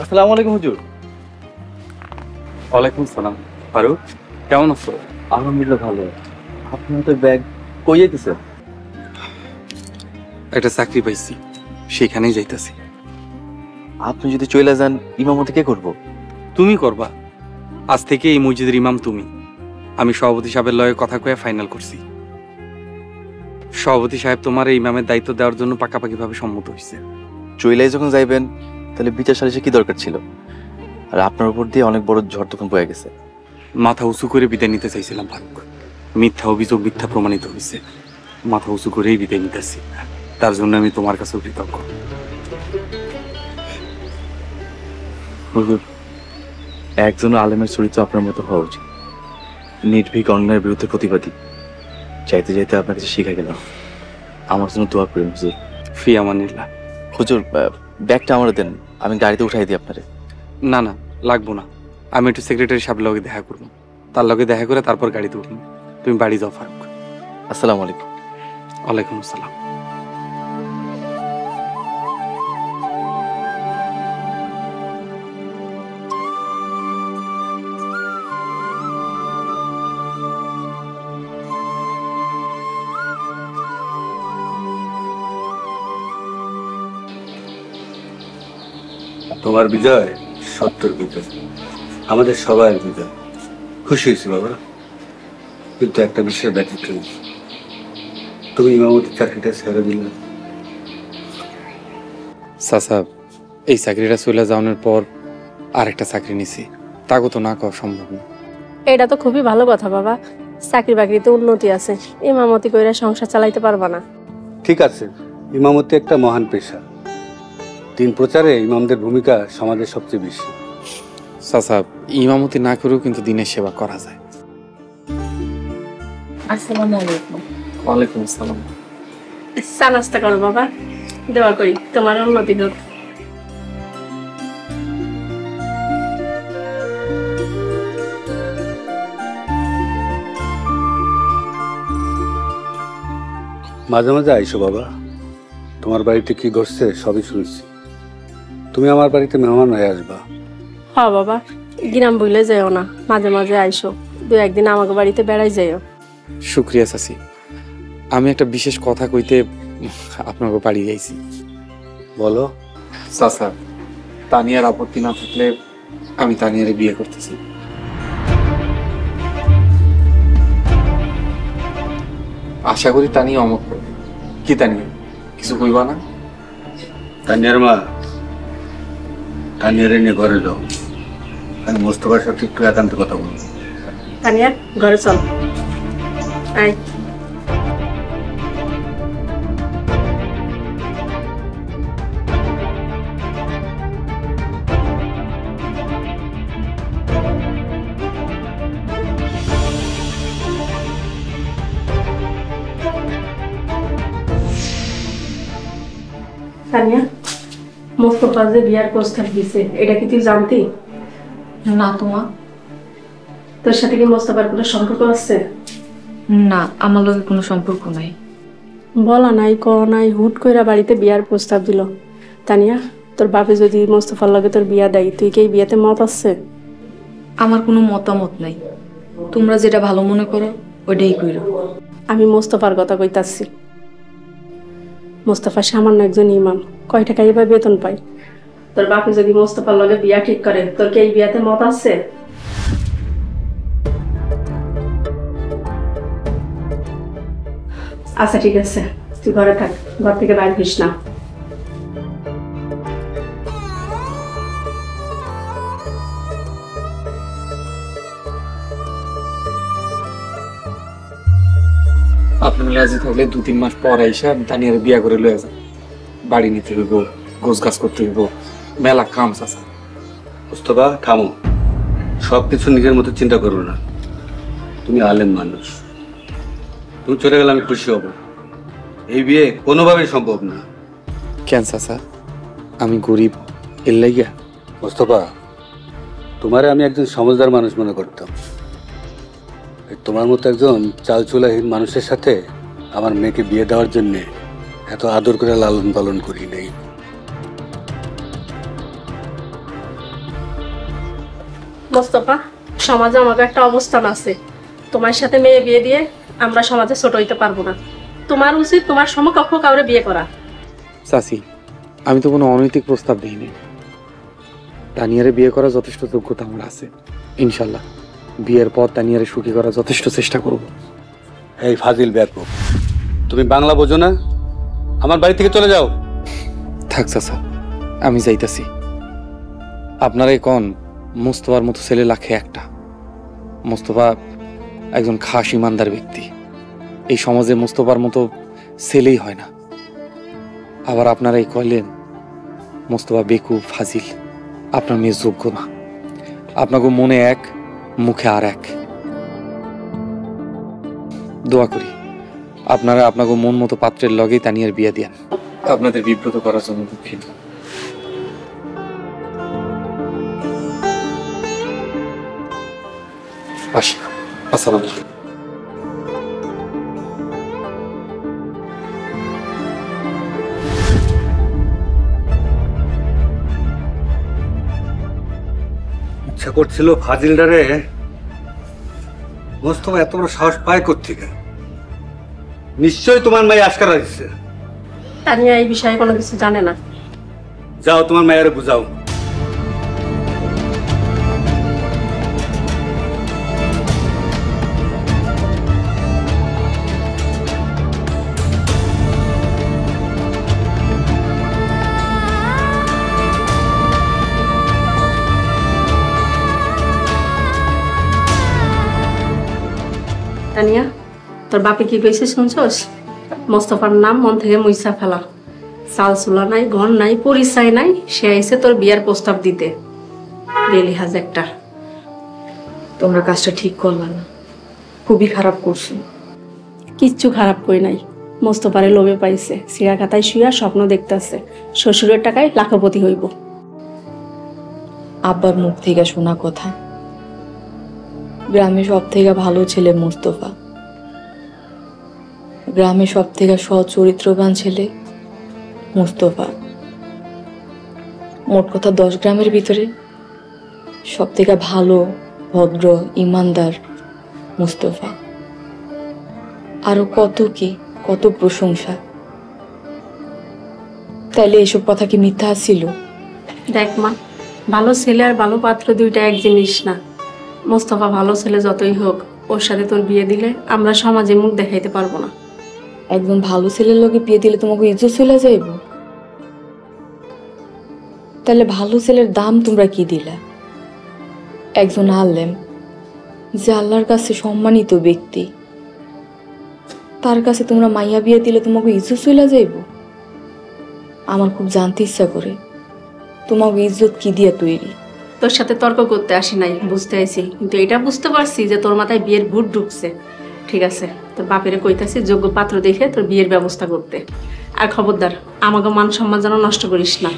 আসসালামু আলাইকুম হুজুর। ওয়ালাইকুম সালাম। ফারুক, কেমন আছো? আলহামদুলিল্লাহ ভালো। আপনার তো ব্যাগ কই যাইতেছেন? একটা চাকরি পাইছি, সেখানেই যাইতাছি। আপনি যদি চলে যান ইমামতি কে করবো? তুমি করবা। আজ থেকে এই মসজিদের ইমাম তুমি। আমি সভাপতি সাহেবের লয়ে কথা কয়ে ফাইনাল করছি। সভাপতি সাহেব তোমার এই ইমামের দায়িত্ব দেওয়ার জন্য পাকাপাকিভাবে সম্মত হয়েছে। চইলাই যখন যাইবেন তাহলে বিচার সালিশে কি দরকার ছিল? আর আপনার উপর দিয়ে অনেক বড় ঝড় তখন বয়ে গেছে। মাথা উঁচু করে বিদায় নিতে চাইছিলাম ফারুক। মিথ্যা অভিযোগ মিথ্যা প্রমাণিত হয়েছে। মাথা উঁচু করেই বিদায় নিতেছি। তার জন্য আমি তোমার কাছে কৃতজ্ঞ। হুজুর, একজন আলেমের চরিত্র আপনার মতো হওয়া উচিত। নির্ভীক অন্যায়ের বিরুদ্ধে প্রতিবাদী। চাইতে চাইতে আপনার কাছে শিখে গেলাম। আমার জন্য দোয়া করেন হুজুর। ফি আমানিল্লাহ। হুজুর, ব্যাগটা আমার দেন, আমি গাড়িতে উঠাই দিই আপনারে। না না, লাগবো না। আমি একটু সেক্রেটারি সাহেবের লগে দেখা করবো। তার লগে দেখা করে তারপর গাড়িতে উঠবো। তুমি বাড়ি যাও ফারুক। আসসালামু আলাইকুম। ওয়ালাইকুম আসসালাম। তোমার বিজয় সত্যর বিজয়, আমাদের সবার বিজয়। খুশি হয়েছি বাবা, কিন্তু একটা বিষয়ে ব্যতিক্রম। তুমি ইমামতির চাকরিটা ছেড়ে দিলে। চাচা, এই চাকরিটা চলে যাওয়ানোর পর আরেকটা চাকরি নিছি। তাকে তো না করা সম্ভব না। এটা তো খুবই ভালো কথা বাবা। চাকরি বাকরিতে উন্নতি আছে, ইমামতি কইরা সংসার চালাইতে পারবা না। ঠিক আছে, ইমামতি একটা মহান পেশা। দিন প্রচারে ইমামদের ভূমিকা সমাজের সবচেয়ে বেশি। চাচা, ইমামতি না করেও কিন্তু দিনের সেবা করা যায়। আসসালামু আলাইকুম। ওয়ালাইকুম আসসালাম। চা নাস্তা করো বাবা, দোয়া করি তোমার উন্নতি হোক। মাঝে মাঝে আইসো বাবা, তোমার বাড়িতে কি ঘটছে সবই শুনছি। তুমি আমার বাড়িতে মেহমান হয়ে আসবা। হ বাবা, গ্রাম ভুলে যাইও না, মাঝে মাঝে আইসো। দু একদিন আমাকে বাড়িতে বেড়াই যাইও। শুক্রিয়া চাচি। আমি একটা বিশেষ কথা কইতে আপনাকে বাড়ি যাইছি। বলো। চাচা, তানিয়ার আপত্তি না থাকলে আমি তানিয়ারে বিয়ে করতেছি। আশা করি তানিয়া অমত করবে। কি তানিয়া, কিছু কইবা না? তানিয়ার মা, তানিয়ারে নিয়ে ঘরে যাও। আমি মোস্তফার সাথে একটু একান্তে কথা বলবো। তানিয়া, ঘরে চল। আয়। তানিয়া, মোস্তফা যে বিয়ার প্রস্তাব দিছে, এটা কি তুই জানতি? না তোমা। তোর সাথে কি মোস্তফার কোনো সম্পর্ক আছে? না, আমার লগে কোনো সম্পর্ক নাই। বলা নাই ক নাই, হুট কইরা বাড়িতে বিয়ার প্রস্তাব দিল। তানিয়া, তোর বাপে যদি মোস্তফার লগে তোর বিয়া দেয়, তুই কি এই বিয়াতে মত আছে? আমার কোনো মতামত নাই, তোমরা যেটা ভালো মনে করো ওইটাই কইরো। আমি মোস্তফার কথা কইতাছি। মোস্তফা সামান্য একজন ইমাম, কয় টাকা এবার বেতন পায়। তোর বাপে যদি মোস্তফার লগে বিয়া ঠিক করে, তোর কি এই বিয়াতে মত আছে? আচ্ছা ঠিক আছে, তুই ঘরে থাক, ঘর থেকে বাইরে হইস না। আপনি রাজি থাকলে 2-3 মাস পর আইসা তানিয়ারে বিয়া করে লয়ে যান। বাড়ি নিতে হইব, গোছ গাছ করতে হইব, মেলা কাম চাচা। মোস্তফা থামো, সবকিছু নিজের মতো চিন্তা করো না। তুমি আলেম মানুষ, তুমি চলে গেলে আমি খুশি হব। এই বিয়ে কোনোভাবেই সম্ভব না। কেন চাচা, আমি গরিব এর লাইগা? মোস্তফা, তোমারে আমি একজন সমঝদার মানুষ মনে করতাম। তোমার মতো একজন চালচুলাহীন মানুষের সাথে আমার মেয়েকে বিয়ে দেওয়ার জন্য এত আদর করে লালন পালন করি নাই। মোস্তফা, সমাজে আমাকে একটা অবস্থান আছে। তোমার সাথে মেয়ে বিয়ে দিয়ে আমরা সমাজে ছোট হইতে পারবো না। তোমার উচিত তোমার সমকক্ষ কাউরে বিয়ে করা। চাচি, আমি তো কোনো অনৈতিক প্রস্তাব দিইনি। তানিয়ারে বিয়ে করার যথেষ্ট যোগ্যতা আমার আছে। ইনশাল্লাহ বিয়ের পর তানিয়ারে সুখী করার যথেষ্ট চেষ্টা করব। এই ফাজিল বেয়াকুব, তুমি বাংলা বোঝো না? আমার বাড়ি থেকে চলে যাও। থাক চাচা, আমি যাইতাছি। আপনারা কন মোস্তফার মতো ছেলে লাখে একটা। মোস্তফা একজন খাস ইমানদার ব্যক্তি। এই সমাজে মোস্তফার মতো ছেলেই হয় না। আবার আপনারাই কইলেন মোস্তফা বেকুব, ফাজিল। আপনার মেয়ে যোগ্য না। আপনাকে মনে এক, মুখে আর এক। দোয়া করি আপনারা আপনাকে মন মতো পাত্রের লগেই তানিয়ার বিয়ে দেন। আপনাদের বিব্রত করার জন্য দুঃখিত। আসি, আসসালামু আলাইকুম। ইচ্ছা করছিল ফাজিলডারে মোস্তফা এত বড় সাহস পায় কোত্থেকে? নিশ্চয়ই তোমার মাই আশকারা দিচ্ছে। তানিয়া এই বিষয়ে কোনো কিছু জানে না। যাও তোমার মায়ের বুঝাও। তানিয়া, তোর বাপে কি কইছে শুনছস? মোস্তফার নাম মন থেকে মুইসা ফেলা। চাল চুলা নাই, ঘর নাই, পরিচয় নাই, সে আইছে তোর বিয়ার প্রস্তাব দিতে। বেলিহাজ একটা। তোমরা কাজটা ঠিক করলা না, খুবই খারাপ করছো। কিচ্ছু খারাপ কই নাই। মোস্তফারে লোভে পাইছে, সিরা খাতায় শুয়া স্বপ্ন দেখতেছে শ্বশুরের টাকায় লাখপতি হইব। আব্বার মুখ থেকে শোনা কথা, গ্রামে সব থেকে ভালো ছেলে মোস্তফা, গ্রামে সব থেকে সৎ চরিত্রবান ছেলে মোস্তফা। মোট কথা 10 গ্রামের ভিতরে সব থেকে ভালো, ভদ্র, ইমানদার মোস্তফা। আরো কত কি, কত প্রশংসা। তাইলে এসব কথা কি মিথ্যা ছিল? দেখ মা, ভালো ছেলে আর ভালো পাত্র দুইটা এক জিনিস না। মোস্তফা ভালো ছেলে যতই হোক, ওর সাথে তোর বিয়ে দিলে আমরা সমাজে মুখ দেখাইতে পারবো না। একজন ভালো ছেলের লোকে বিয়ে দিলে তোমাকে ইজ্জত চলে যাইব? তাহলে ভালো ছেলের দাম তোমরা কি দিলা? একজন আলেম, যে আল্লাহর কাছে সম্মানিত ব্যক্তি, তার কাছে তোমরা মাইয়া বিয়ে দিলে তোমাকে ইজ্জত চলে যাইব? আমার খুব জানতে ইচ্ছা করে তোমাকে ইজ্জত কি দিয়ে তৈরি। তোর সাথে তর্ক করতে আসি নাই, বুঝতে আইছি, কিন্তু এটা বুঝতে পারছি যে তোর মাথায় বিয়ের ভূত ঢুকছে। ঠিক আছে, তোর বাপেরে কইতাছি যোগ্য পাত্র দেখে তোর বিয়ের ব্যবস্থা করতে। আর খবরদার, আমাকে মান সম্মান যেন নষ্ট করিস না।